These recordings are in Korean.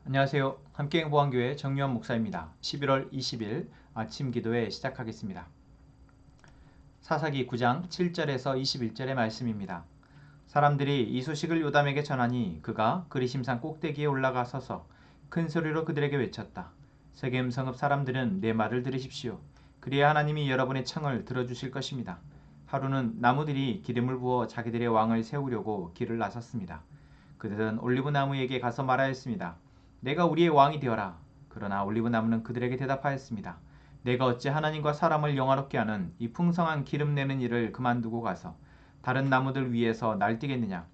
안녕하세요. 함께행보안교회 정유한 목사입니다. 11월 20일 아침 기도회 시작하겠습니다. 사사기 9장 7절에서 21절의 말씀입니다. 사람들이 이 소식을 요담에게 전하니 그가 그리심산 꼭대기에 올라가 서서 큰 소리로 그들에게 외쳤다. 세겜 성읍 사람들은 내 말을 들으십시오. 그리야 하나님이 여러분의 청을 들어주실 것입니다. 하루는 나무들이 기름을 부어 자기들의 왕을 세우려고 길을 나섰습니다. 그들은 올리브나무에게 가서 말하였습니다. 내가 우리의 왕이 되어라. 그러나 올리브나무는 그들에게 대답하였습니다. 내가 어찌 하나님과 사람을 영화롭게 하는 이 풍성한 기름 내는 일을 그만두고 가서 다른 나무들 위에서 날뛰겠느냐.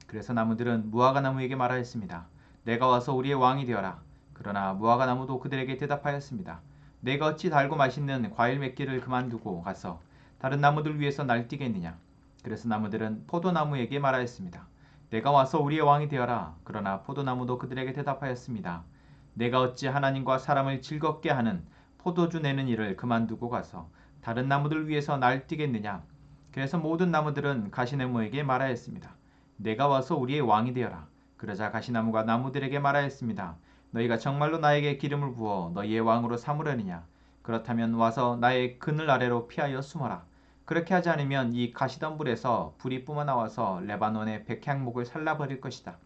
그래서 나무들은 무화과 나무에게 말하였습니다. 내가 와서 우리의 왕이 되어라. 그러나 무화과 나무도 그들에게 대답하였습니다. 내가 어찌 달고 맛있는 과일 맺기를 그만두고 가서 다른 나무들 위에서 날뛰겠느냐. 그래서 나무들은 포도나무에게 말하였습니다. 내가 와서 우리의 왕이 되어라. 그러나 포도나무도 그들에게 대답하였습니다. 내가 어찌 하나님과 사람을 즐겁게 하는 포도주 내는 일을 그만두고 가서 다른 나무들 위에서 날뛰겠느냐. 그래서 모든 나무들은 가시나무에게 말하였습니다. 내가 와서 우리의 왕이 되어라. 그러자 가시나무가 나무들에게 말하였습니다. 너희가 정말로 나에게 기름을 부어 너희의 왕으로 삼으려느냐. 그렇다면 와서 나의 그늘 아래로 피하여 숨어라. 그렇게 하지 않으면 이 가시덤불에서 불이 뿜어나와서 레바논의 백향목을 살라버릴 것이다.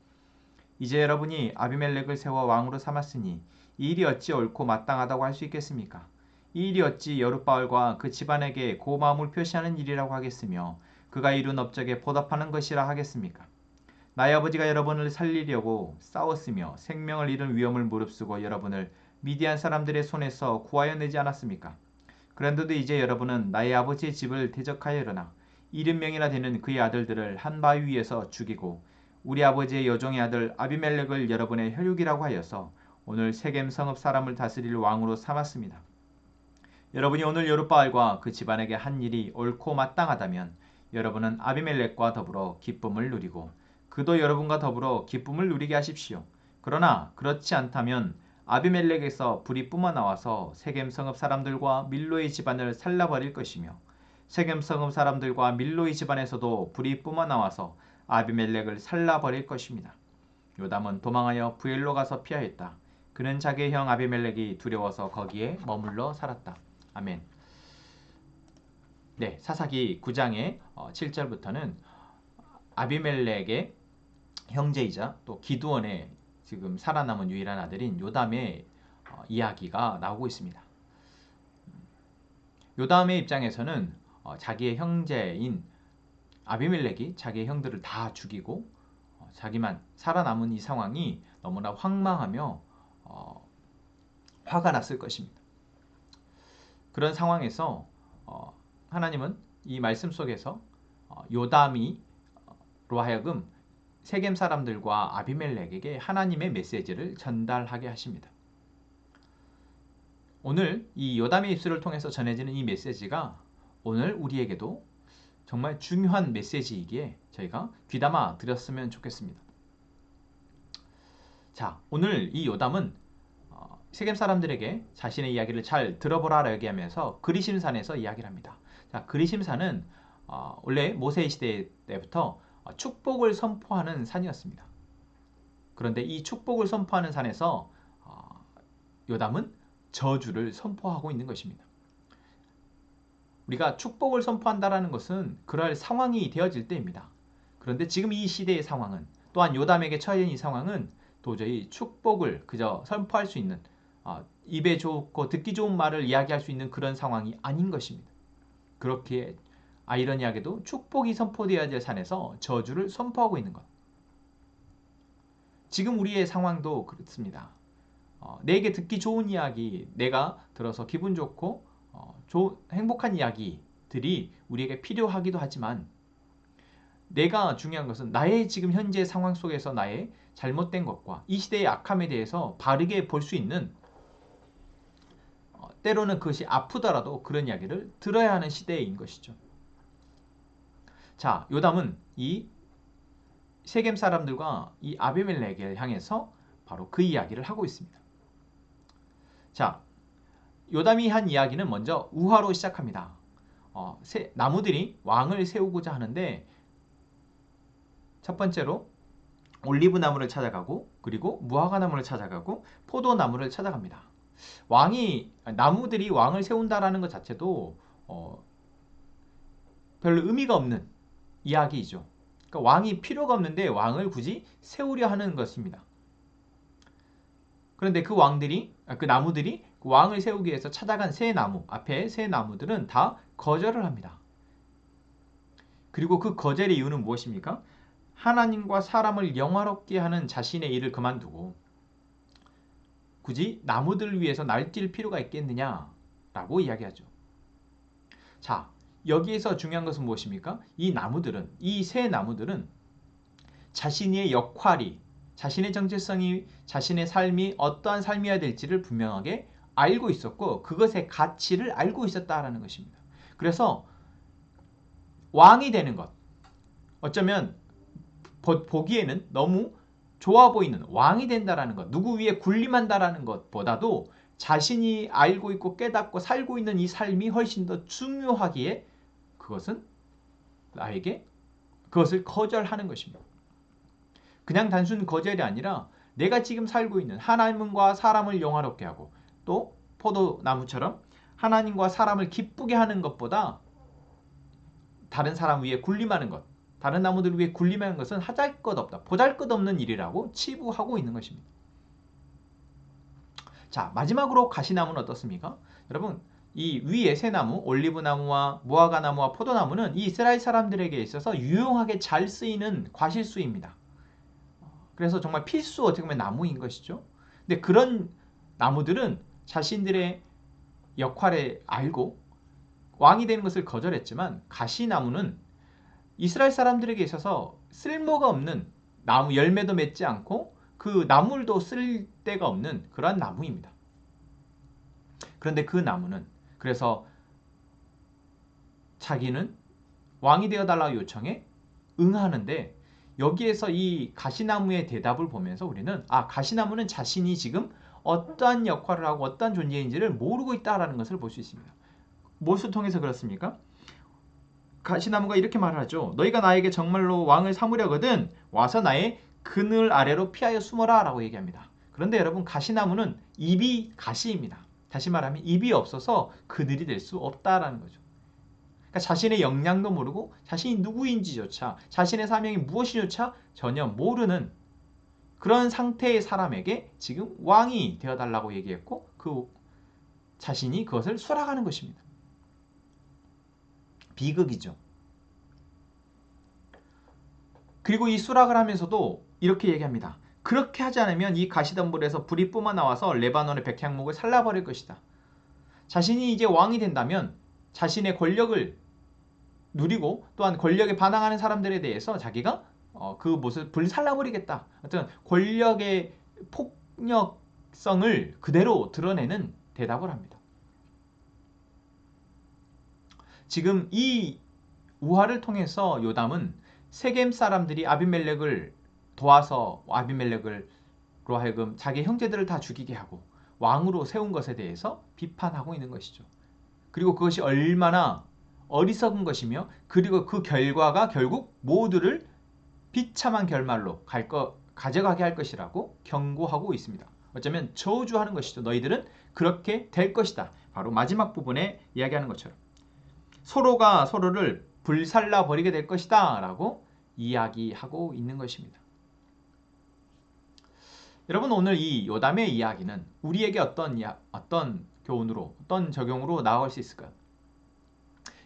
이제 여러분이 아비멜렉을 세워 왕으로 삼았으니 이 일이 어찌 옳고 마땅하다고 할 수 있겠습니까? 이 일이 어찌 여룻바알과 그 집안에게 고마움을 표시하는 일이라고 하겠으며 그가 이룬 업적에 보답하는 것이라 하겠습니까? 나의 아버지가 여러분을 살리려고 싸웠으며 생명을 잃은 위험을 무릅쓰고 여러분을 미디안 사람들의 손에서 구하여 내지 않았습니까? 그런데도 이제 여러분은 나의 아버지의 집을 대적하여려나 70명이나 되는 그의 아들들을 한 바위 위에서 죽이고 우리 아버지의 여종의 아들 아비멜렉을 여러분의 혈육이라고 하여서 오늘 세겜 성읍 사람을 다스릴 왕으로 삼았습니다. 여러분이 오늘 여룻바알과 그 집안에게 한 일이 옳고 마땅하다면 여러분은 아비멜렉과 더불어 기쁨을 누리고 그도 여러분과 더불어 기쁨을 누리게 하십시오. 그러나 그렇지 않다면 아비멜렉에서 불이 뿜어나와서 세겜 성읍 사람들과 밀로의 집안을 살라버릴 것이며 세겜 성읍 사람들과 밀로의 집안에서도 불이 뿜어나와서 아비멜렉을 살라버릴 것입니다. 요담은 도망하여 부엘로 가서 피하였다. 그는 자기의 형 아비멜렉이 두려워서 거기에 머물러 살았다. 아멘. 네, 사사기 9장의 7절부터는 아비멜렉의 형제이자 또 기드온의 지금 살아남은 유일한 아들인 요담의 이야기가 나오고 있습니다. 요담의 입장에서는 자기의 형제인 아비멜렉이 자기의 형들을 다 죽이고 자기만 살아남은 이 상황이 너무나 황망하며 화가 났을 것입니다. 그런 상황에서 하나님은 이 말씀 속에서 요담이로 하여금 세겜 사람들과 아비멜렉에게 하나님의 메시지를 전달하게 하십니다. 오늘 이 요담의 입술을 통해서 전해지는 이 메시지가 오늘 우리에게도 정말 중요한 메시지이기에 저희가 귀담아 드렸으면 좋겠습니다. 자, 오늘 이 요담은 세겜 사람들에게 자신의 이야기를 잘 들어보라 얘기하면서 그리심산에서 이야기를 합니다. 자, 그리심산은 원래 모세 시대 때부터 축복을 선포하는 산이었습니다. 그런데 이 축복을 선포하는 산에서 요담은 저주를 선포하고 있는 것입니다. 우리가 축복을 선포한다는 것은 그럴 상황이 되어질 때입니다. 그런데 지금 이 시대의 상황은 또한 요담에게 처해진 이 상황은 도저히 축복을 그저 선포할 수 있는 입에 좋고 듣기 좋은 말을 이야기할 수 있는 그런 상황이 아닌 것입니다. 그렇게 아이러니하게도 축복이 선포되어야 될 산에서 저주를 선포하고 있는 것. 지금 우리의 상황도 그렇습니다. 내게 듣기 좋은 이야기, 내가 들어서 기분 좋고 행복한 이야기들이 우리에게 필요하기도 하지만 내가 중요한 것은 나의 지금 현재 상황 속에서 나의 잘못된 것과 이 시대의 악함에 대해서 바르게 볼 수 있는 때로는 그것이 아프더라도 그런 이야기를 들어야 하는 시대인 것이죠. 자, 요담은 이 세겜 사람들과 이 아비멜렉을 향해서 바로 그 이야기를 하고 있습니다. 자, 요담이 한 이야기는 먼저 우화로 시작합니다. 나무들이 왕을 세우고자 하는데 첫 번째로 올리브나무를 찾아가고 그리고 무화과나무를 찾아가고 포도나무를 찾아갑니다. 나무들이 왕을 세운다라는 것 자체도 별로 의미가 없는 이야기이죠. 그러니까 왕이 필요가 없는데 왕을 굳이 세우려 하는 것입니다. 그런데 그 나무들이 그 왕을 세우기 위해서 찾아간 앞에 새 나무들은 다 거절을 합니다. 그리고 그 거절의 이유는 무엇입니까? 하나님과 사람을 영화롭게 하는 자신의 일을 그만두고 굳이 나무들을 위해서 날뛸 필요가 있겠느냐라고 이야기하죠. 자, 여기에서 중요한 것은 무엇입니까? 이 새 나무들은 자신의 역할이, 자신의 정체성이, 자신의 삶이 어떠한 삶이어야 될지를 분명하게 알고 있었고 그것의 가치를 알고 있었다라는 것입니다. 그래서 왕이 되는 것, 어쩌면 보기에는 너무 좋아 보이는 왕이 된다라는 것, 누구 위에 군림한다라는 것보다도 자신이 알고 있고 깨닫고 살고 있는 이 삶이 훨씬 더 중요하기에 그것을 거절하는 것입니다. 그냥 단순 거절이 아니라 내가 지금 살고 있는 하나님과 사람을 영화롭게 하고 또 포도나무처럼 하나님과 사람을 기쁘게 하는 것보다 다른 사람 위에 군림하는 것, 다른 나무들 위에 군림하는 것은 하잘것없다, 보잘것없는 일이라고 치부하고 있는 것입니다. 자, 마지막으로 가시나무는 어떻습니까? 여러분, 이 위에 새 나무, 올리브나무와 무화과나무와 포도나무는 이 이스라엘 사람들에게 있어서 유용하게 잘 쓰이는 과실수입니다. 그래서 정말 필수 어떻게 보면 나무인 것이죠. 근데 그런 나무들은 자신들의 역할을 알고 왕이 되는 것을 거절했지만 가시나무는 이스라엘 사람들에게 있어서 쓸모가 없는 나무, 열매도 맺지 않고 그 나물도 쓸 데가 없는 그러한 나무입니다. 그런데 그 나무는 그래서 자기는 왕이 되어달라고 요청해 응하는데 여기에서 이 가시나무의 대답을 보면서 우리는 가시나무는 자신이 지금 어떠한 역할을 하고 어떠한 존재인지를 모르고 있다는 것을 볼 수 있습니다. 무엇을 통해서 그렇습니까? 가시나무가 이렇게 말을 하죠. 너희가 나에게 정말로 왕을 삼으려거든 와서 나의 그늘 아래로 피하여 숨어라 라고 얘기합니다. 그런데 여러분 가시나무는 잎이 가시입니다. 다시 말하면 잎이 없어서 그늘이 될 수 없다라는 거죠. 그러니까 자신의 역량도 모르고 자신이 누구인지조차 자신의 사명이 무엇인지조차 전혀 모르는 그런 상태의 사람에게 지금 왕이 되어달라고 얘기했고 그 자신이 그것을 수락하는 것입니다. 비극이죠. 그리고 이 수락을 하면서도 이렇게 얘기합니다. 그렇게 하지 않으면 이 가시덤불에서 불이 뿜어 나와서 레바논의 백향목을 살라버릴 것이다. 자신이 이제 왕이 된다면 자신의 권력을 누리고 또한 권력에 반항하는 사람들에 대해서 자기가 그 못을 불살라버리겠다. 어떤 권력의 폭력성을 그대로 드러내는 대답을 합니다. 지금 이 우화를 통해서 요담은 세겜 사람들이 아비멜렉을 도와서 아비멜렉으로 하여금 자기 형제들을 다 죽이게 하고 왕으로 세운 것에 대해서 비판하고 있는 것이죠. 그리고 그것이 얼마나 어리석은 것이며 그리고 그 결과가 결국 모두를 비참한 결말로 가져가게 할 것이라고 경고하고 있습니다. 어쩌면 저주하는 것이죠. 너희들은 그렇게 될 것이다. 바로 마지막 부분에 이야기하는 것처럼 서로가 서로를 불살라 버리게 될 것이다 라고 이야기하고 있는 것입니다. 여러분 오늘 이 요담의 이야기는 우리에게 어떤 교훈으로 어떤 적용으로 나아갈 수 있을까요?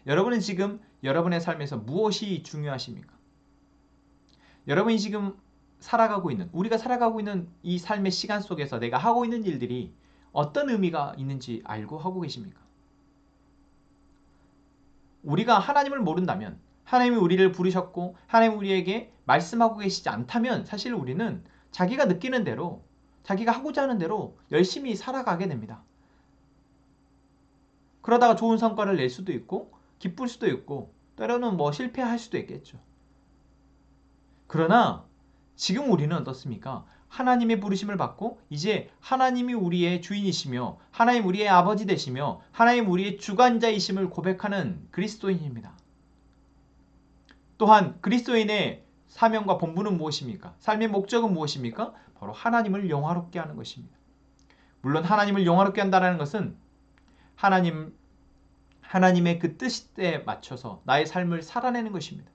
여러분은 지금 여러분의 삶에서 무엇이 중요하십니까? 여러분이 지금 우리가 살아가고 있는 이 삶의 시간 속에서 내가 하고 있는 일들이 어떤 의미가 있는지 알고 하고 계십니까? 우리가 하나님을 모른다면 하나님이 우리를 부르셨고 하나님이 우리에게 말씀하고 계시지 않다면 사실 우리는 자기가 느끼는 대로 자기가 하고자 하는 대로 열심히 살아가게 됩니다. 그러다가 좋은 성과를 낼 수도 있고 기쁠 수도 있고 때로는 실패할 수도 있겠죠. 그러나 지금 우리는 어떻습니까? 하나님의 부르심을 받고 이제 하나님이 우리의 주인이시며 하나님 우리의 아버지 되시며 하나님 우리의 주관자이심을 고백하는 그리스도인입니다. 또한 그리스도인의 사명과 본분은 무엇입니까? 삶의 목적은 무엇입니까? 바로 하나님을 영화롭게 하는 것입니다. 물론 하나님을 영화롭게 한다는 것은 하나님의 그 뜻에 맞춰서 나의 삶을 살아내는 것입니다.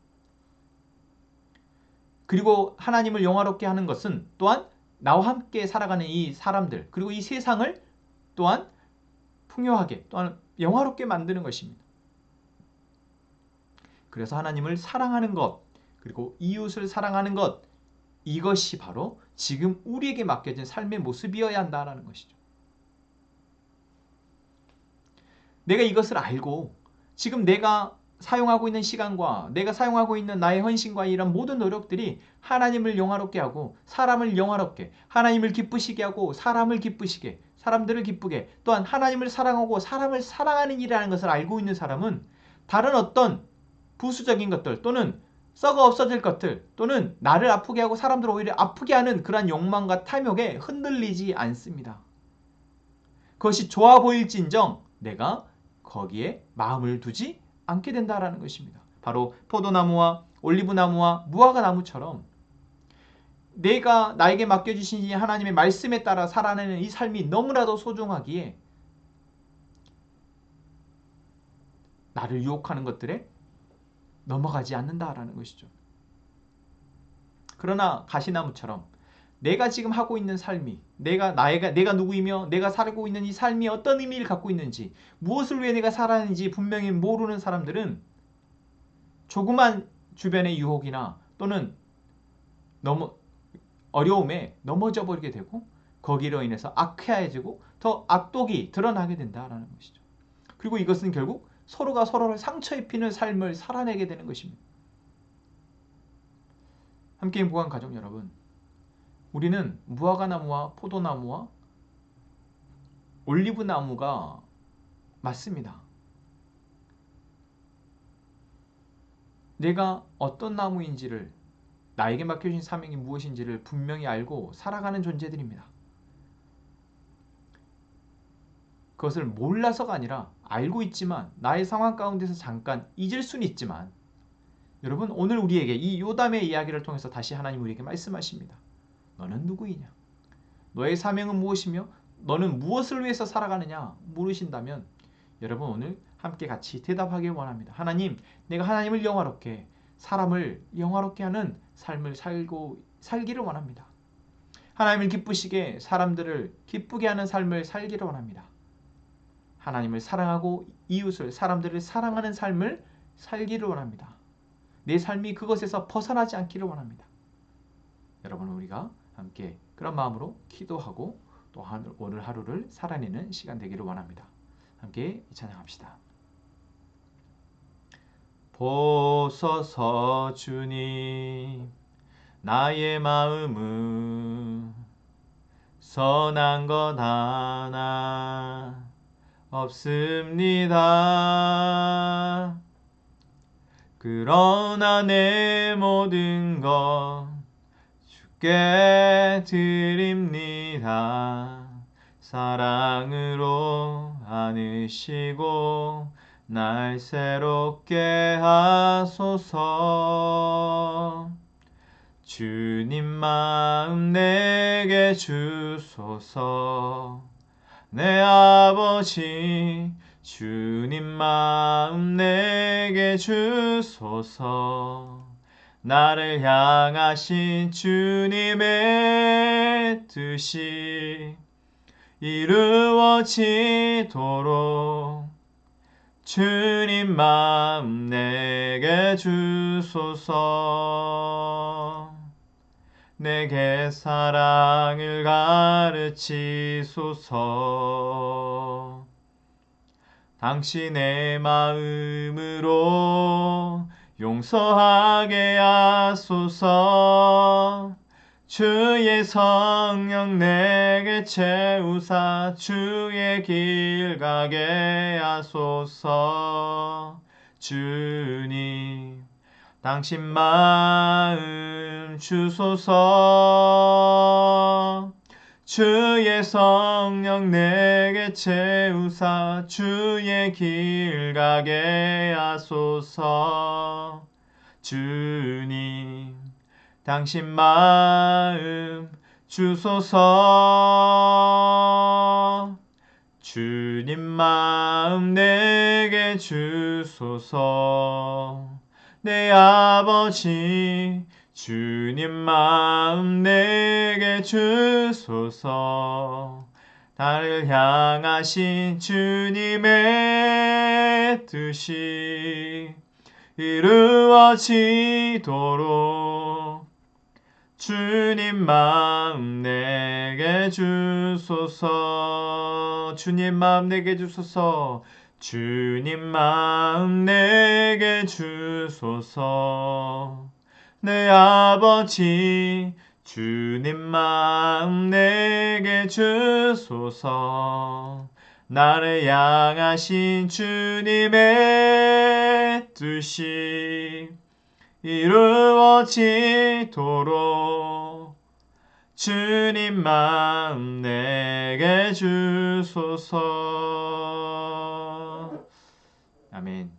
그리고 하나님을 영화롭게 하는 것은 또한 나와 함께 살아가는 이 사람들, 그리고 이 세상을 또한 풍요하게, 또한 영화롭게 만드는 것입니다. 그래서 하나님을 사랑하는 것, 그리고 이웃을 사랑하는 것, 이것이 바로 지금 우리에게 맡겨진 삶의 모습이어야 한다는 것이죠. 내가 이것을 알고 지금 내가 사용하고 있는 시간과 내가 사용하고 있는 나의 헌신과 이런 모든 노력들이 하나님을 영화롭게 하고 사람을 영화롭게, 하나님을 기쁘시게 하고 사람을 기쁘시게, 사람들을 기쁘게, 또한 하나님을 사랑하고 사람을 사랑하는 일이라는 것을 알고 있는 사람은 다른 어떤 부수적인 것들 또는 썩어 없어질 것들 또는 나를 아프게 하고 사람들을 오히려 아프게 하는 그러한 욕망과 탐욕에 흔들리지 않습니다. 그것이 좋아 보일진정 내가 거기에 마음을 두지 않게 된다라는 것입니다. 바로 포도나무와 올리브나무와 무화과나무처럼 내가 나에게 맡겨주신 이 하나님의 말씀에 따라 살아내는 이 삶이 너무나도 소중하기에 나를 유혹하는 것들에 넘어가지 않는다라는 것이죠. 그러나 가시나무처럼 내가 지금 하고 있는 삶이 내가 누구이며 내가 살고 있는 이 삶이 어떤 의미를 갖고 있는지 무엇을 위해 내가 살아가는지 분명히 모르는 사람들은 조그만 주변의 유혹이나 또는 너무 어려움에 넘어져 버리게 되고 거기로 인해서 악해해지고 더 악독이 드러나게 된다라는 것이죠. 그리고 이것은 결국 서로가 서로를 상처 입히는 삶을 살아내게 되는 것입니다. 함께 행복한 가족 여러분, 우리는 무화과나무와 포도나무와 올리브나무가 맞습니다. 내가 어떤 나무인지를, 나에게 맡겨진 사명이 무엇인지를 분명히 알고 살아가는 존재들입니다. 그것을 몰라서가 아니라 알고 있지만 나의 상황 가운데서 잠깐 잊을 수는 있지만 여러분, 오늘 우리에게 이 요담의 이야기를 통해서 다시 하나님 우리에게 말씀하십니다. 너는 누구이냐? 너의 사명은 무엇이며 너는 무엇을 위해서 살아가느냐 물으신다면 여러분 오늘 함께 같이 대답하길 원합니다. 하나님, 내가 하나님을 영화롭게, 사람을 영화롭게 하는 삶을 살기를 원합니다. 하나님을 기쁘시게, 사람들을 기쁘게 하는 삶을 살기를 원합니다. 하나님을 사랑하고 이웃을, 사람들을 사랑하는 삶을 살기를 원합니다. 내 삶이 그것에서 벗어나지 않기를 원합니다. 여러분, 우리가 함께 그런 마음으로 기도하고 또 오늘 하루를 살아내는 시간 되기를 원합니다. 함께 찬양합시다. 보소서 주님, 나의 마음은 선한 것 하나 없습니다. 그러나 내 모든 것 주께 드립니다. 사랑으로 안으시고 날 새롭게 하소서. 주님 마음 내게 주소서. 내 아버지 주님 마음 내게 주소서. 나를 향하신 주님의 뜻이 이루어지도록 주님 마음 내게 주소서. 내게 사랑을 가르치소서. 당신의 마음으로 용서하게 하소서. 주의 성령 내게 채우사 주의 길 가게 하소서. 주님, 당신 마음 주소서. 주의 성령 내게 채우사 주의 길 가게 하소서. 주님, 당신 마음 주소서. 주님 마음 내게 주소서. 내 아버지 주님 마음 내게 주소서. 나를 향하신 주님의 뜻이 이루어지도록 주님 마음 내게 주소서. 주님 마음 내게 주소서. 주님 마음 내게 주소서. 내 아버지 주님 마음 내게 주소서. 나를 향하신 주님의 뜻이 이루어지도록 주님 마음 내게 주소서. 아멘.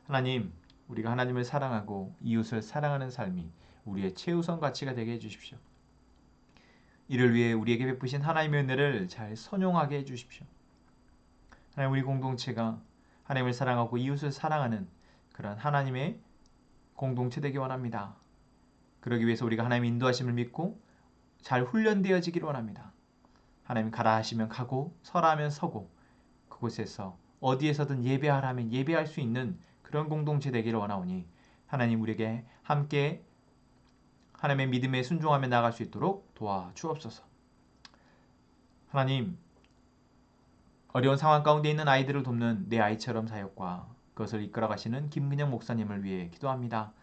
하나님, 우리가 하나님을 사랑하고 이웃을 사랑하는 삶이 우리의 최우선 가치가 되게 해주십시오. 이를 위해 우리에게 베푸신 하나님의 은혜를 잘 선용하게 해주십시오. 하나님, 우리 공동체가 하나님을 사랑하고 이웃을 사랑하는 그런 하나님의 공동체 되기 원합니다. 그러기 위해서 우리가 하나님의 인도하심을 믿고 잘 훈련되어지기를 원합니다. 하나님 가라 하시면 가고 서라 하면 서고 그곳에서 어디에서든 예배하라 하면 예배할 수 있는 그런 공동체 되기를 원하오니 하나님 우리에게 함께 하나님의 믿음에 순종하며 나아갈 수 있도록 도와주옵소서. 하나님, 어려운 상황 가운데 있는 아이들을 돕는 내 아이처럼 사역과 그것을 이끌어 가시는 김근영 목사님을 위해 기도합니다.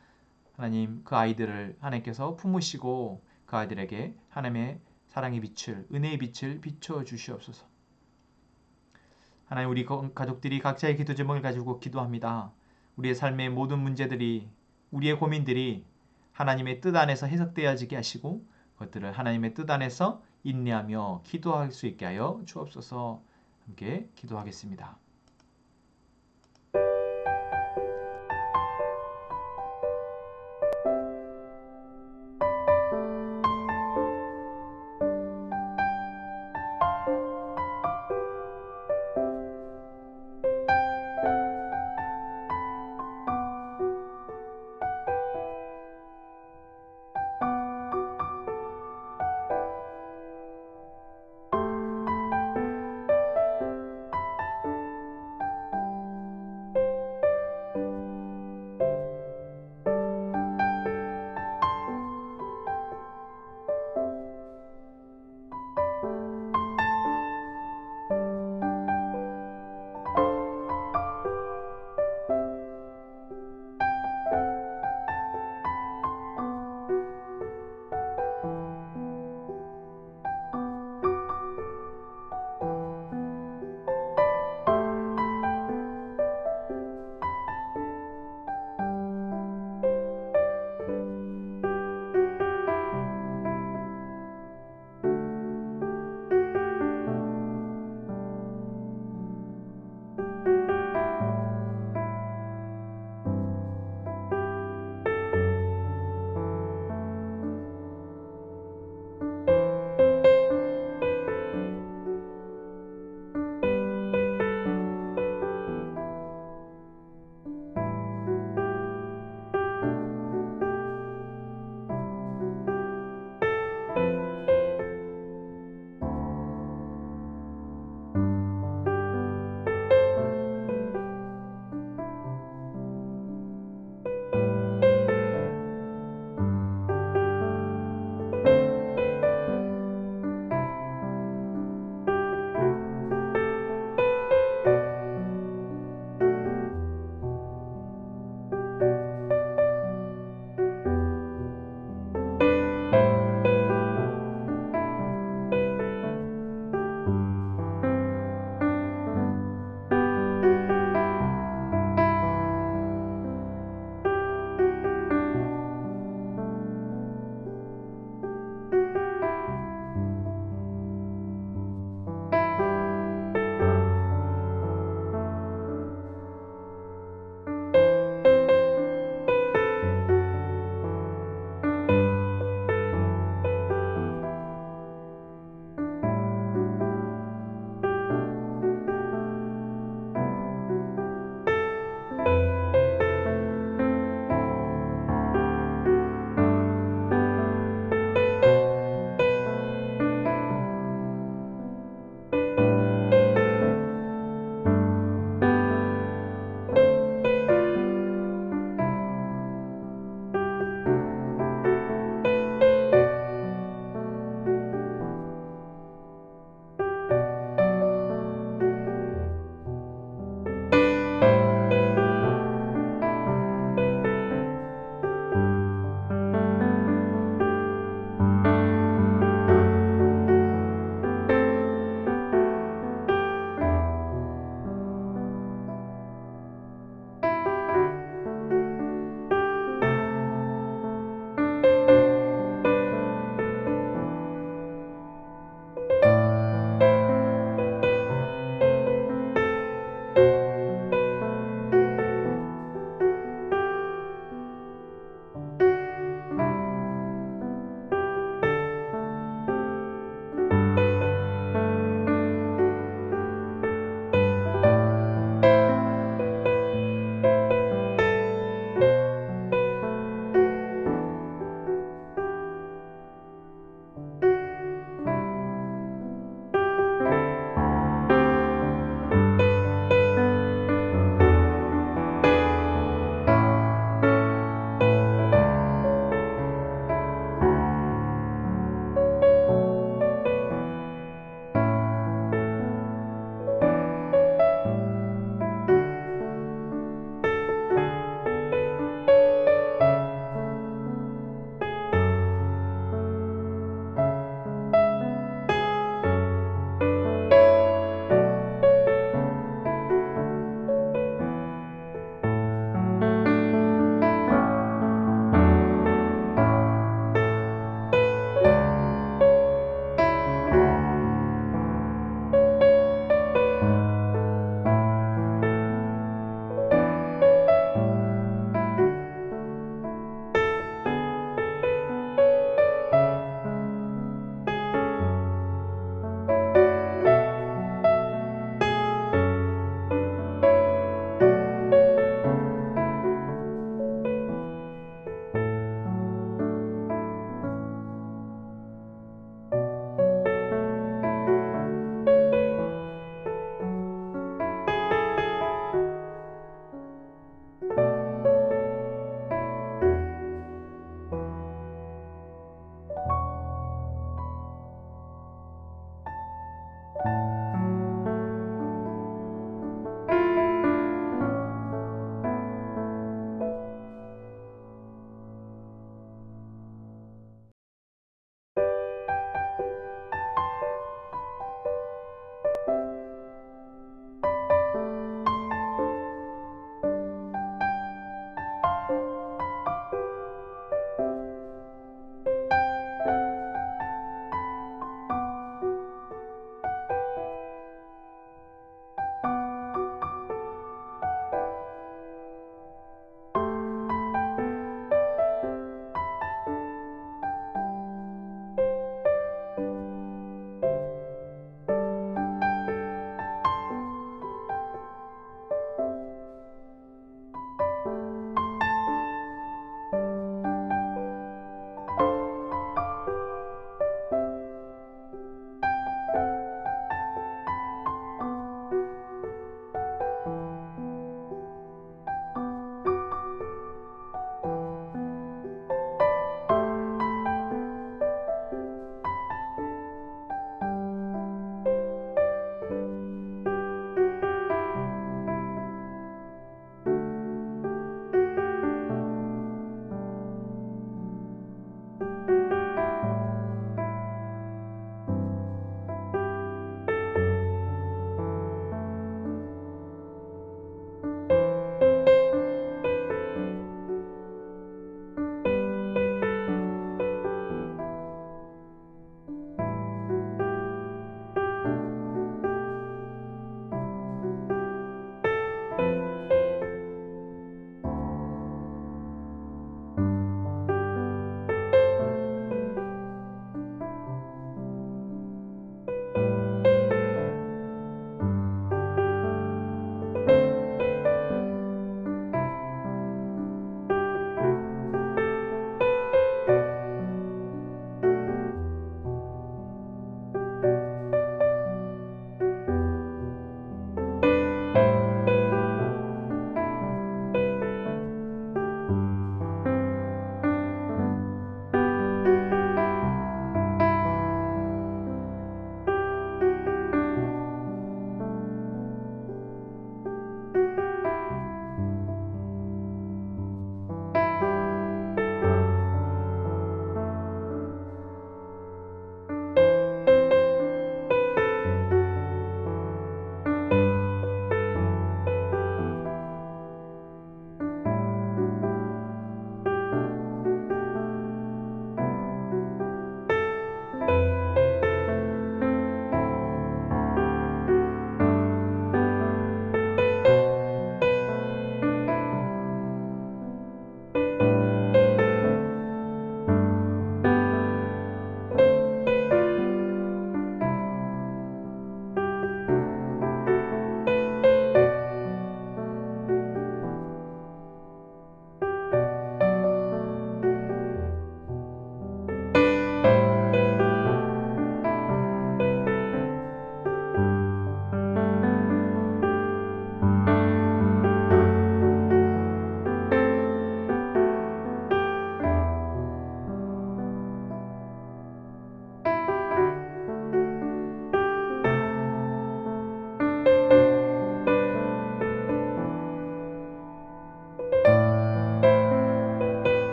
하나님, 그 아이들을 하나님께서 품으시고 그 아이들에게 하나님의 사랑의 빛을, 은혜의 빛을 비춰 주시옵소서. 하나님, 우리 가족들이 각자의 기도 제목을 가지고 기도합니다. 우리의 삶의 모든 문제들이, 우리의 고민들이 하나님의 뜻 안에서 해석되어지게 하시고 그것들을 하나님의 뜻 안에서 인내하며 기도할 수 있게 하여 주옵소서. 함께 기도하겠습니다.